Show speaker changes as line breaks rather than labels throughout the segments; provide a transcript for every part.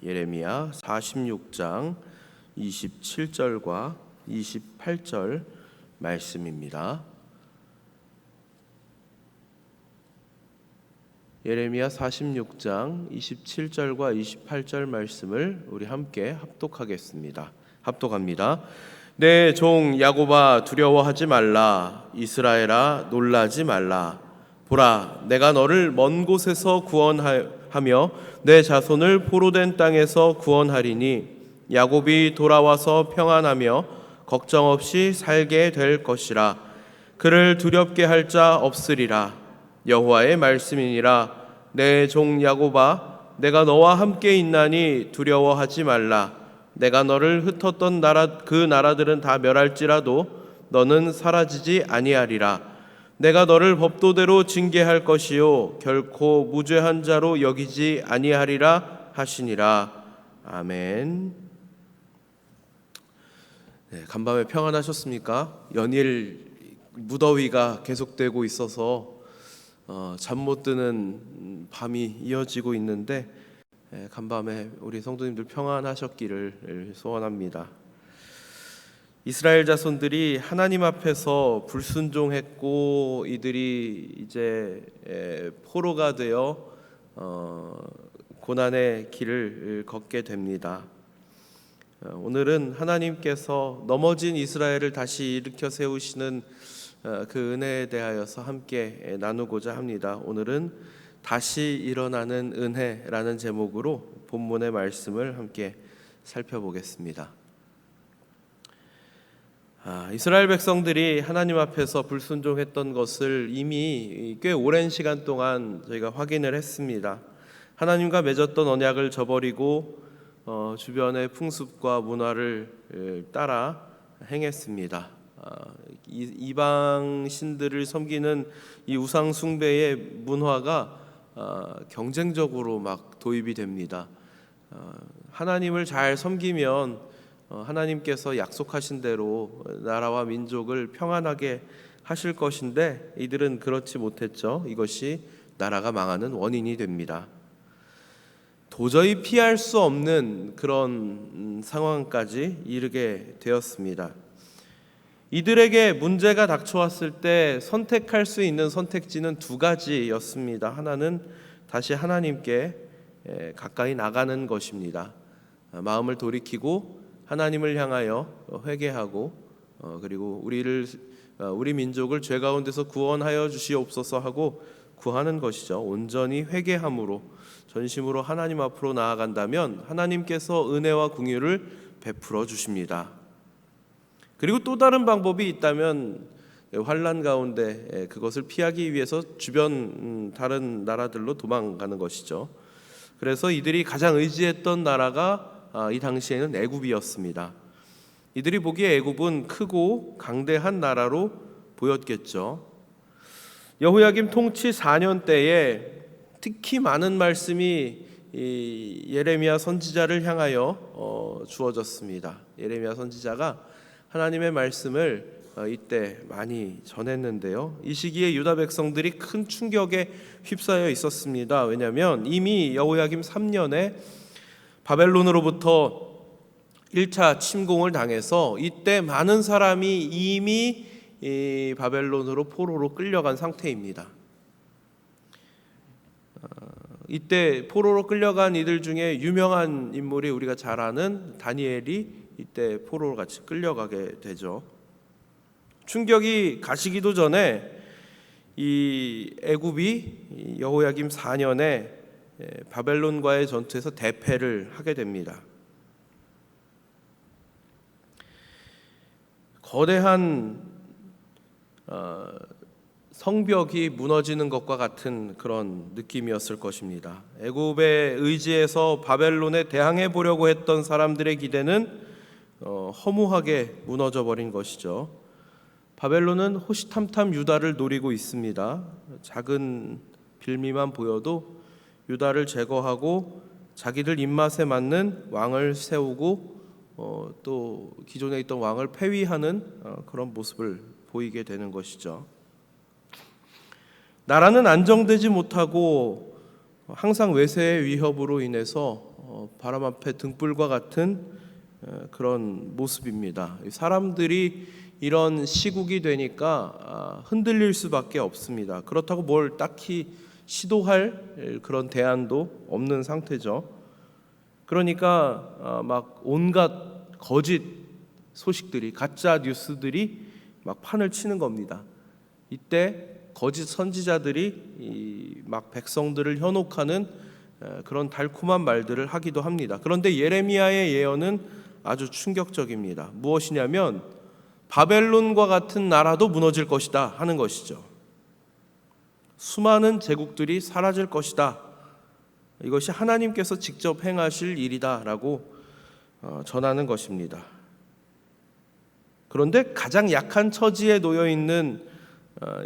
예레미야 46장 27절과 28절 말씀입니다. 예레미야 46장 27절과 28절 말씀을 우리 함께 합독하겠습니다. 합독합니다. 내 종 야곱아 두려워하지 말라. 이스라엘아 놀라지 말라. 보라, 내가 너를 먼 곳에서 구원하며 내 자손을 포로된 땅에서 구원하리니 야곱이 돌아와서 평안하며 걱정 없이 살게 될 것이라. 그를 두렵게 할 자 없으리라. 여호와의 말씀이니라. 내 종 야곱아, 내가 너와 함께 있나니 두려워하지 말라. 내가 너를 흩었던 그 나라들은 다 멸할지라도 너는 사라지지 아니하리라. 내가 너를 법도대로 징계할 것이요 결코 무죄한 자로 여기지 아니하리라 하시니라. 아멘. 네, 간밤에 평안하셨습니까? 연일 무더위가 계속되고 있어서 잠 못 드는 밤이 이어지고 있는데 간밤에 우리 성도님들 평안하셨기를 소원합니다. 이스라엘 자손들이 하나님 앞에서 불순종했고 이들이 이제 포로가 되어 고난의 길을 걷게 됩니다. 오늘은 하나님께서 넘어진 이스라엘을 다시 일으켜 세우시는 그 은혜에 대하여서 함께 나누고자 합니다. 오늘은 다시 일어나는 은혜라는 제목으로 본문의 말씀을 함께 살펴보겠습니다. 이스라엘 백성들이 하나님 앞에서 불순종했던 것을 이미 꽤 오랜 시간 동안 저희가 확인을 했습니다. 하나님과 맺었던 언약을 저버리고 주변의 풍습과 문화를 따라 행했습니다. 이방 신들을 섬기는 이 우상 숭배의 문화가 경쟁적으로 막 도입이 됩니다. 하나님을 잘 섬기면 하나님께서 약속하신 대로 나라와 민족을 평안하게 하실 것인데 이들은 그렇지 못했죠. 이것이 나라가 망하는 원인이 됩니다. 도저히 피할 수 없는 그런 상황까지 이르게 되었습니다. 이들에게 문제가 닥쳐왔을 때 선택할 수 있는 선택지는 두 가지였습니다. 하나는 다시 하나님께 가까이 나가는 것입니다. 마음을 돌이키고 하나님을 향하여 회개하고 그리고 우리 민족을 죄 가운데서 구원하여 주시옵소서 하고 구하는 것이죠. 온전히 회개함으로 전심으로 하나님 앞으로 나아간다면 하나님께서 은혜와 긍휼을 베풀어 주십니다. 그리고 또 다른 방법이 있다면 환난 가운데 그것을 피하기 위해서 주변 다른 나라들로 도망가는 것이죠. 그래서 이들이 가장 의지했던 나라가 이 당시에는 애굽이었습니다. 이들이 보기에 애굽은 크고 강대한 나라로 보였겠죠. 여호야김 통치 4년 때에 특히 많은 말씀이 이 예레미야 선지자를 향하여 주어졌습니다. 예레미야 선지자가 하나님의 말씀을 이때 많이 전했는데요. 이 시기에 유다 백성들이 큰 충격에 휩싸여 있었습니다. 왜냐하면 이미 여호야김 3년에 바벨론으로부터 1차 침공을 당해서 이때 많은 사람이 이미 바벨론으로 포로로 끌려간 상태입니다. 이때 포로로 끌려간 이들 중에 유명한 인물이 우리가 잘 아는 다니엘이 이때 포로로 같이 끌려가게 되죠. 충격이 가시기도 전에 이 애굽이 여호야김 4년에 바벨론과의 전투에서 대패를 하게 됩니다. 거대한 성벽이 무너지는 것과 같은 그런 느낌이었을 것입니다. 애굽의 의지에서 바벨론에 대항해 보려고 했던 사람들의 기대는 허무하게 무너져 버린 것이죠. 바벨론은 호시탐탐 유다를 노리고 있습니다. 작은 빌미만 보여도 유다를 제거하고 자기들 입맛에 맞는 왕을 세우고 또 기존에 있던 왕을 폐위하는 그런 모습을 보이게 되는 것이죠. 나라는 안정되지 못하고 항상 외세의 위협으로 인해서 바람 앞에 등불과 같은 그런 모습입니다. 사람들이 이런 시국이 되니까 흔들릴 수밖에 없습니다. 그렇다고 뭘 딱히 시도할 그런 대안도 없는 상태죠. 그러니까 막 온갖 거짓 소식들이, 가짜 뉴스들이 막 판을 치는 겁니다. 이때 거짓 선지자들이 막 백성들을 현혹하는 그런 달콤한 말들을 하기도 합니다. 그런데 예레미야의 예언은 아주 충격적입니다. 무엇이냐면 바벨론과 같은 나라도 무너질 것이다 하는 것이죠. 수많은 제국들이 사라질 것이다. 이것이 하나님께서 직접 행하실 일이다라고 전하는 것입니다. 그런데 가장 약한 처지에 놓여 있는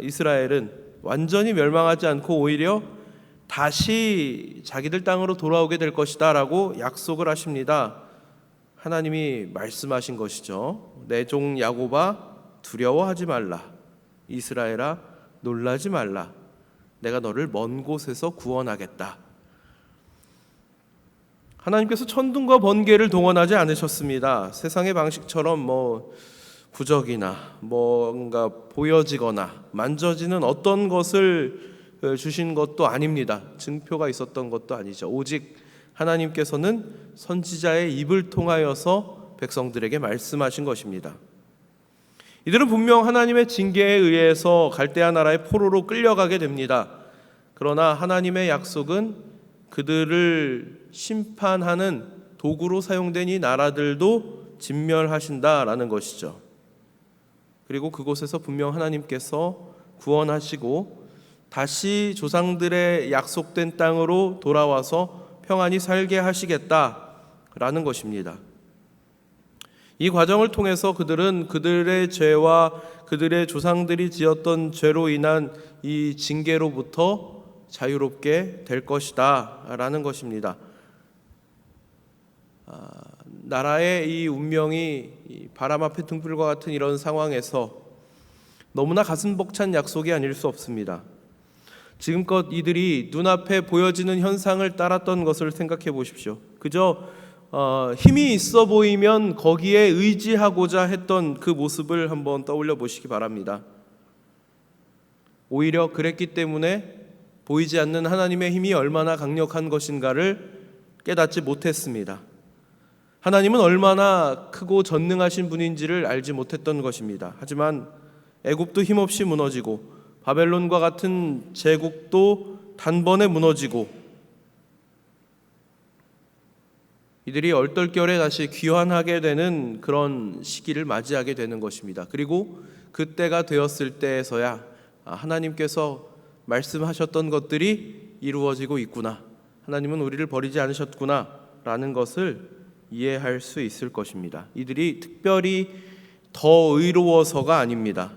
이스라엘은 완전히 멸망하지 않고 오히려 다시 자기들 땅으로 돌아오게 될 것이다 라고 약속을 하십니다. 하나님이 말씀하신 것이죠. 내 종 야곱아 두려워하지 말라. 이스라엘아 놀라지 말라. 내가 너를 먼 곳에서 구원하겠다. 하나님께서 천둥과 번개를 동원하지 않으셨습니다. 세상의 방식처럼 부적이나 뭔가 보여지거나 만져지는 어떤 것을 주신 것도 아닙니다. 증표가 있었던 것도 아니죠. 오직 하나님께서는 선지자의 입을 통하여서 백성들에게 말씀하신 것입니다. 이들은 분명 하나님의 징계에 의해서 갈대아 나라의 포로로 끌려가게 됩니다. 그러나 하나님의 약속은 그들을 심판하는 도구로 사용된 이 나라들도 진멸하신다라는 것이죠. 그리고 그곳에서 분명 하나님께서 구원하시고 다시 조상들의 약속된 땅으로 돌아와서 평안히 살게 하시겠다라는 것입니다. 이 과정을 통해서 그들은 그들의 죄와 그들의 조상들이 지었던 죄로 인한 이 징계로부터 자유롭게 될 것이다 라는 것입니다. 나라의 이 운명이 바람 앞에 등불과 같은 이런 상황에서 너무나 가슴 벅찬 약속이 아닐 수 없습니다. 지금껏 이들이 눈앞에 보여지는 현상을 따랐던 것을 생각해 보십시오. 그저 힘이 있어 보이면 거기에 의지하고자 했던 그 모습을 한번 떠올려 보시기 바랍니다. 오히려 그랬기 때문에 보이지 않는 하나님의 힘이 얼마나 강력한 것인가를 깨닫지 못했습니다. 하나님은 얼마나 크고 전능하신 분인지를 알지 못했던 것입니다. 하지만 애굽도 힘없이 무너지고 바벨론과 같은 제국도 단번에 무너지고 이들이 얼떨결에 다시 귀환하게 되는 그런 시기를 맞이하게 되는 것입니다. 그리고 그때가 되었을 때에서야 하나님께서 말씀하셨던 것들이 이루어지고 있구나, 하나님은 우리를 버리지 않으셨구나 라는 것을 이해할 수 있을 것입니다. 이들이 특별히 더 의로워서가 아닙니다.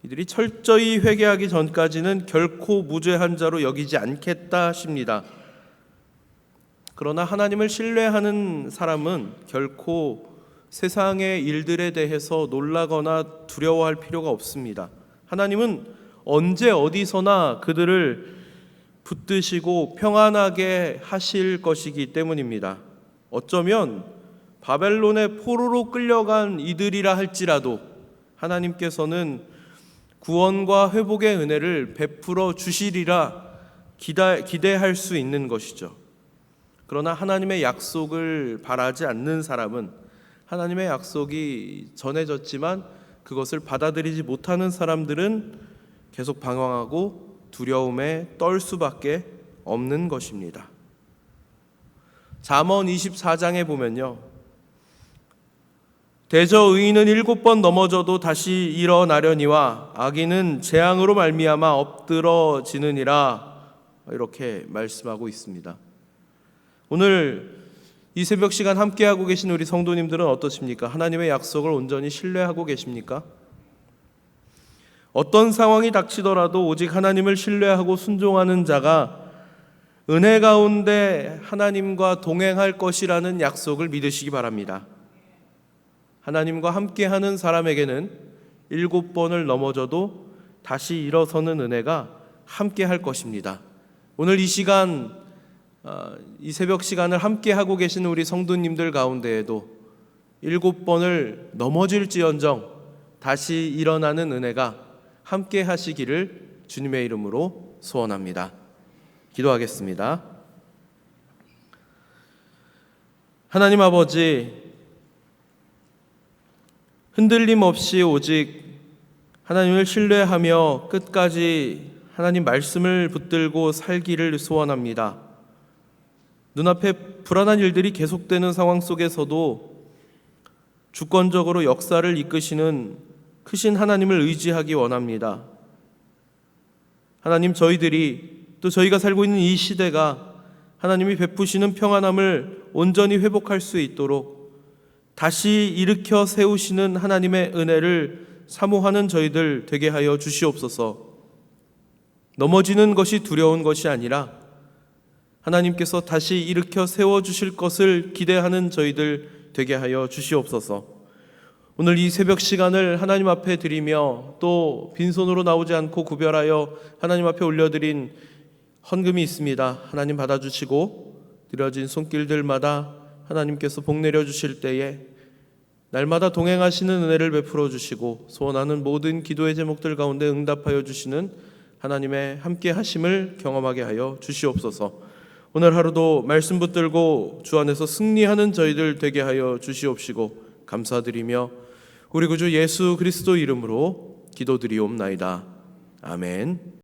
이들이 철저히 회개하기 전까지는 결코 무죄한 자로 여기지 않겠다 하십니다. 그러나 하나님을 신뢰하는 사람은 결코 세상의 일들에 대해서 놀라거나 두려워할 필요가 없습니다. 하나님은 언제 어디서나 그들을 붙드시고 평안하게 하실 것이기 때문입니다. 어쩌면 바벨론의 포로로 끌려간 이들이라 할지라도 하나님께서는 구원과 회복의 은혜를 베풀어 주시리라 기대할 수 있는 것이죠. 그러나 하나님의 약속을 바라지 않는 사람은, 하나님의 약속이 전해졌지만 그것을 받아들이지 못하는 사람들은 계속 방황하고 두려움에 떨 수밖에 없는 것입니다. 잠언 24장에 보면요, 대저 의인은 7번 넘어져도 다시 일어나려니와 악인은 재앙으로 말미암아 엎드러지느니라, 이렇게 말씀하고 있습니다. 오늘 이 새벽 시간 함께하고 계신 우리 성도님들은 어떠십니까? 하나님의 약속을 온전히 신뢰하고 계십니까? 어떤 상황이 닥치더라도 오직 하나님을 신뢰하고 순종하는 자가 은혜 가운데 하나님과 동행할 것이라는 약속을 믿으시기 바랍니다. 하나님과 함께하는 사람에게는 7번을 넘어져도 다시 일어서는 은혜가 함께할 것입니다. 오늘 이 시간 이 새벽 시간을 함께 하고 계신 우리 성도님들 가운데에도 7번을 넘어질지언정 다시 일어나는 은혜가 함께 하시기를 주님의 이름으로 소원합니다. 기도하겠습니다. 하나님 아버지, 흔들림 없이 오직 하나님을 신뢰하며 끝까지 하나님 말씀을 붙들고 살기를 소원합니다. 눈앞에 불안한 일들이 계속되는 상황 속에서도 주권적으로 역사를 이끄시는 크신 하나님을 의지하기 원합니다. 하나님, 저희들이 또 저희가 살고 있는 이 시대가 하나님이 베푸시는 평안함을 온전히 회복할 수 있도록 다시 일으켜 세우시는 하나님의 은혜를 사모하는 저희들 되게 하여 주시옵소서. 넘어지는 것이 두려운 것이 아니라 하나님께서 다시 일으켜 세워주실 것을 기대하는 저희들 되게 하여 주시옵소서. 오늘 이 새벽 시간을 하나님 앞에 드리며 또 빈손으로 나오지 않고 구별하여 하나님 앞에 올려드린 헌금이 있습니다. 하나님 받아주시고 드려진 손길들마다 하나님께서 복 내려주실 때에 날마다 동행하시는 은혜를 베풀어 주시고 소원하는 모든 기도의 제목들 가운데 응답하여 주시는 하나님의 함께 하심을 경험하게 하여 주시옵소서. 오늘 하루도 말씀 붙들고 주 안에서 승리하는 저희들 되게 하여 주시옵시고 감사드리며 우리 구주 예수 그리스도 이름으로 기도드리옵나이다. 아멘.